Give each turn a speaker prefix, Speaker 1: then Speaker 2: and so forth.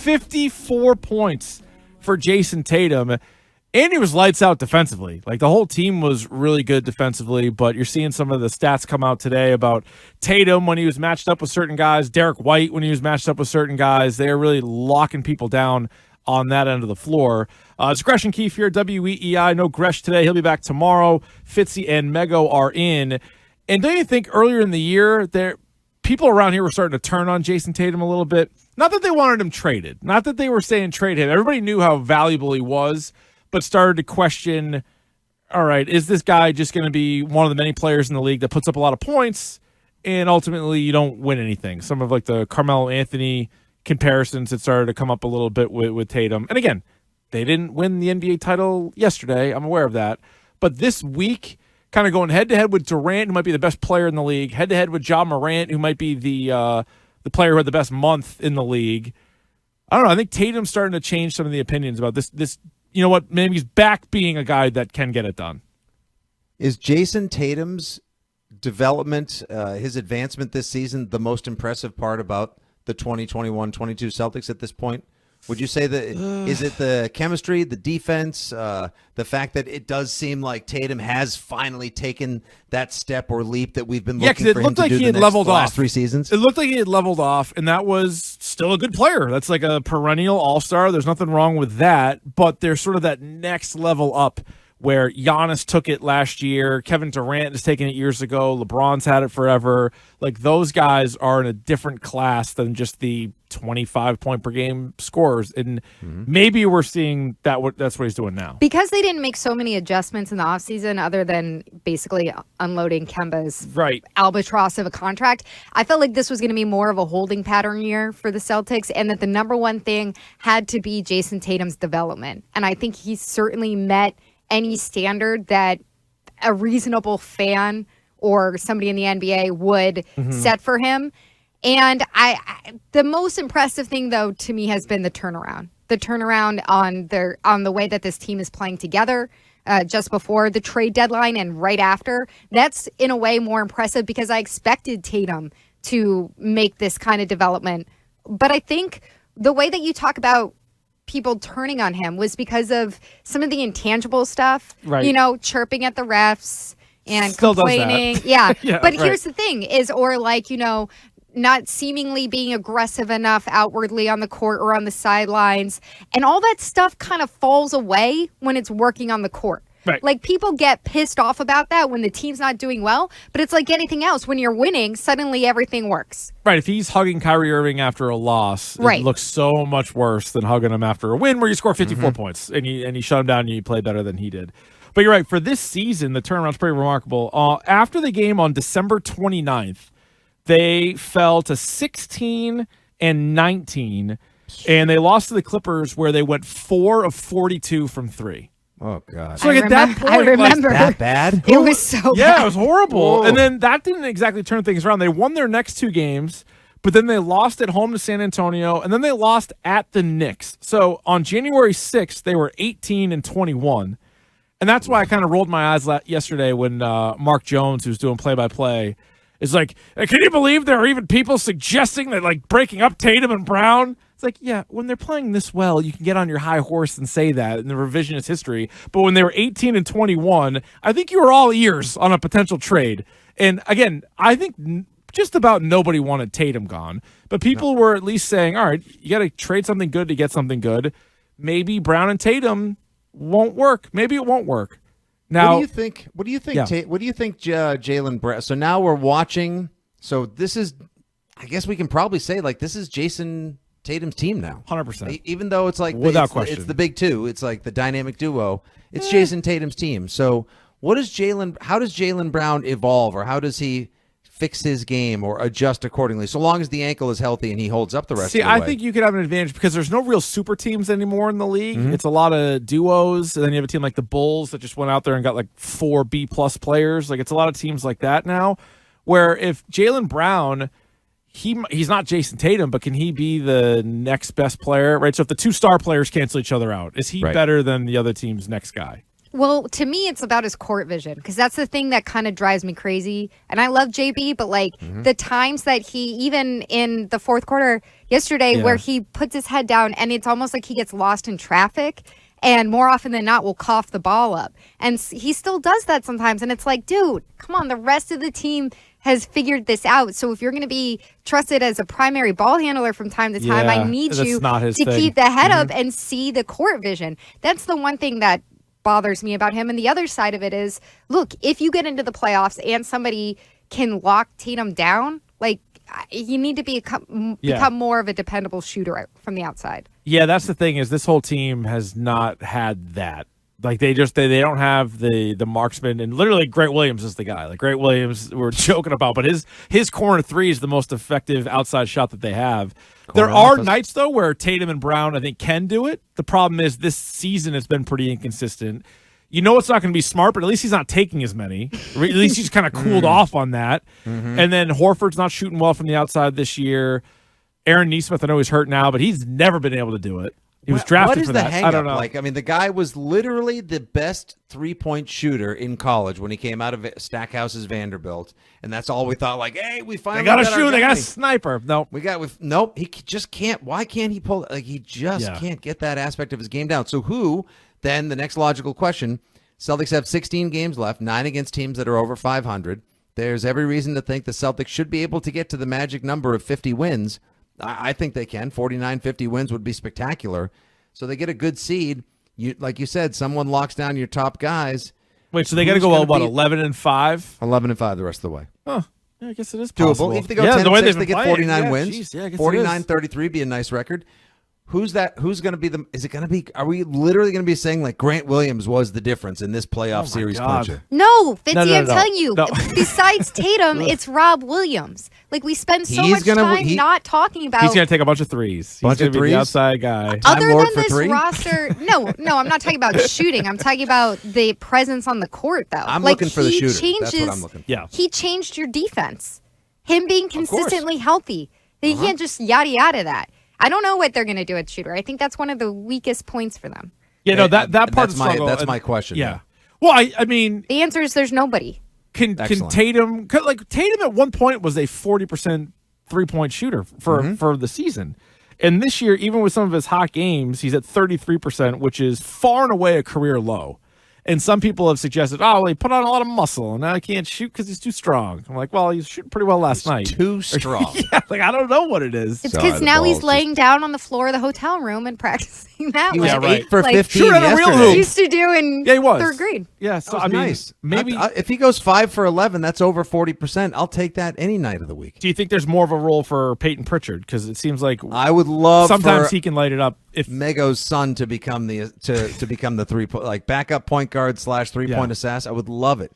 Speaker 1: 54 points for Jason Tatum. And he was lights out defensively. Like, the whole team was really good defensively, but you're seeing some of the stats come out today about Tatum when he was matched up with certain guys, Derek White when he was matched up with certain guys. They are really locking people down on that end of the floor. It's Gresh and Keefe here, WEEI. No Gresh today. He'll be back tomorrow. Fitzy and Mego are in. And don't you think earlier in the year, people around here were starting to turn on Jason Tatum a little bit? Not that they wanted him traded. Not that they were saying trade him. Everybody knew how valuable he was, but started to question, all right, is this guy just going to be one of the many players in the league that puts up a lot of points and ultimately you don't win anything? Some of like the Carmelo Anthony comparisons that started to come up a little bit with Tatum. And again, they didn't win the NBA title yesterday. I'm aware of that. But this week, kind of going head-to-head with Durant, who might be the best player in the league, head-to-head with Ja Morant, who might be the player who had the best month in the league. I don't know. I think Tatum's starting to change some of the opinions about this. You know what? Maybe he's back being a guy that can get it done.
Speaker 2: Is Jason Tatum's development, his advancement this season, the most impressive part about the 2021-22 Celtics at this point? Would you say that is it the chemistry, the defense, the fact that it does seem like Tatum has finally taken that step or leap that we've been looking for him to do the last 3 seasons?
Speaker 1: It looked like he had leveled off, and that was still a good player. That's like a perennial all-star. There's nothing wrong with that, but there's sort of that next level up where Giannis took it last year. Kevin Durant has taken it years ago. LeBron's had it forever. Like, those guys are in a different class than just the 25-point-per-game scorers. And maybe we're seeing that's what he's doing now.
Speaker 3: Because they didn't make so many adjustments in the offseason other than basically unloading Kemba's albatross of a contract, I felt like this was going to be more of a holding pattern year for the Celtics, and that the number one thing had to be Jason Tatum's development. And I think he certainly met any standard that a reasonable fan or somebody in the NBA would set for him. And the most impressive thing, though, to me has been the turnaround. The turnaround on the way that this team is playing together just before the trade deadline and right after. That's, in a way, more impressive because I expected Tatum to make this kind of development. But I think the way that you talk about people turning on him was because of some of the intangible stuff, chirping at the refs and
Speaker 1: Still
Speaker 3: complaining.
Speaker 1: Does that.
Speaker 3: Yeah. But here's the thing not seemingly being aggressive enough outwardly on the court or on the sidelines. And all that stuff kind of falls away when it's working on the court.
Speaker 1: Right.
Speaker 3: Like, people get pissed off about that when the team's not doing well, but it's like anything else. When you're winning, suddenly everything works.
Speaker 1: Right. If he's hugging Kyrie Irving after a loss, it looks so much worse than hugging him after a win where you score 54 points and you shut him down and you play better than he did. But you're right. For this season, the turnaround's pretty remarkable. After the game on December 29th, they fell to 16-19, and they lost to the Clippers where they went 4 of 42 from 3.
Speaker 2: Oh, God.
Speaker 1: So at that point,
Speaker 3: I remember.
Speaker 2: That bad?
Speaker 3: It was so bad.
Speaker 1: Yeah, it was horrible.
Speaker 2: Whoa.
Speaker 1: And then that didn't exactly turn things around. They won their next 2 games, but then they lost at home to San Antonio, and then they lost at the Knicks. So on January 6th, they were 18-21. And that's why I kind of rolled my eyes yesterday when Mark Jones, who's doing play-by-play, is like, can you believe there are even people suggesting that, like, breaking up Tatum and Brown? It's like, yeah, when they're playing this well, you can get on your high horse and say that in the revisionist history. But when they were 18-21, I think you were all ears on a potential trade. And again, I think just about nobody wanted Tatum gone. But people were at least saying, all right, you got to trade something good to get something good. Maybe Brown and Tatum won't work. Maybe it won't work. Now,
Speaker 2: what do you think? What do you think?
Speaker 1: Yeah.
Speaker 2: What do you think, Jaylen Brown? So now we're watching. So this is, I guess we can probably say, like, this is Jason Tatum's team now.
Speaker 1: 100%.
Speaker 2: Even though it's like
Speaker 1: without question,
Speaker 2: it's the big two. It's like the dynamic duo. It's Jason Tatum's team. So how does Jaylen Brown evolve, or how does he fix his game or adjust accordingly, so long as the ankle is healthy and he holds up the rest of the way?
Speaker 1: I think you could have an advantage because there's no real super teams anymore in the league. It's a lot of duos, and then you have a team like the Bulls that just went out there and got like 4 B-plus players. Like, it's a lot of teams like that now, where if Jaylen Brown, he's not Jason Tatum, but can he be the next best player, right? So if the 2 star players cancel each other out, is he better than the other team's next guy?
Speaker 3: Well, to me, it's about his court vision, because that's the thing that kind of drives me crazy. And I love JB, but like the times that he, even in the fourth quarter yesterday where he puts his head down and it's almost like he gets lost in traffic. And more often than not, will cough the ball up. And he still does that sometimes. And it's like, dude, come on. The rest of the team has figured this out. So if you're going to be trusted as a primary ball handler from time to time, I need you to keep the head up and see the court vision. That's the one thing that bothers me about him. And the other side of it is, look, if you get into the playoffs and somebody can lock Tatum down, like, you need to become more of a dependable shooter from the outside.
Speaker 1: Yeah, that's the thing is this whole team has not had that. Like they don't have the marksman, and literally Grant Williams is the guy. Like Grant Williams, we're joking about, but his corner three is the most effective outside shot that they have. There are nights though where Tatum and Brown I think can do it. The problem is this season has been pretty inconsistent. You know it's not going to be smart, but at least he's not taking as many. At least he's kind of cooled off on that. And then Horford's not shooting well from the outside this year. Aaron Nesmith, I know he's hurt now, but he's never been able to do it. He was drafted for that.
Speaker 2: What is the hang-up? Like, I mean, the guy was literally the best three-point shooter in college when he came out of Stackhouse's Vanderbilt, and that's all we thought. Like, hey, we finally
Speaker 1: got a shooter, they got a sniper.
Speaker 2: Nope, he just can't. Why can't he pull? Like, he just can't get that aspect of his game down. So then the next logical question: Celtics have 16 games left, 9 against teams that are over 500. There's every reason to think the Celtics should be able to get to the magic number of 50 wins. I think they can. 49, 50 wins would be spectacular. So they get a good seed. Like you said, someone locks down your top guys.
Speaker 1: Wait, so they got to go 11-5?
Speaker 2: 11-5 the rest of the way.
Speaker 1: Huh. Yeah, I guess it is possible.
Speaker 2: Doable. If they go 10-6, they get 49 wins. 49-33 be a nice record. Who's going to be are we literally going to be saying like Grant Williams was the difference in this playoff series clincher?
Speaker 3: No, Fitzy, I'm telling you, besides Tatum, it's Rob Williams. Like we spend so much time not talking about.
Speaker 1: He's going to take a bunch of threes. He's going to be the outside guy.
Speaker 3: Other than this roster, no, I'm not talking about shooting. I'm talking about the presence on the court, though.
Speaker 2: I'm looking for the shooter. That's what I'm looking for.
Speaker 1: Yeah.
Speaker 3: He changed your defense. Him being consistently healthy. He can't just yada that. I don't know what they're going to do at shooter. I think that's one of the weakest points for them.
Speaker 1: Yeah, no, that part of the struggle.
Speaker 2: That's my question.
Speaker 1: Yeah. Well, I mean,
Speaker 3: the answer is there's nobody.
Speaker 1: Can Tatum Tatum at one point was a 40% 3-point shooter for the season. And this year, even with some of his hot games, he's at 33%, which is far and away a career low. And some people have suggested, he put on a lot of muscle, and now he can't shoot because he's too strong. I'm like, well, he's shooting pretty well last night.
Speaker 2: Too strong.
Speaker 1: I don't know what it is.
Speaker 3: It's because now he's laying down on the floor of the hotel room and practicing that way.
Speaker 2: He was 8 for 15
Speaker 3: yesterday. He used to do in third grade.
Speaker 1: Yeah, so I mean,
Speaker 2: nice.
Speaker 1: Maybe
Speaker 2: if he goes 5 for 11, that's over 40%. I'll take that any night of the week.
Speaker 1: Do you think there's more of a role for Peyton Pritchard? Because it seems like
Speaker 2: I would love
Speaker 1: sometimes he can light it up. If
Speaker 2: Mego's son to become the 3-point backup point guard / 3-point assassin, I would love it.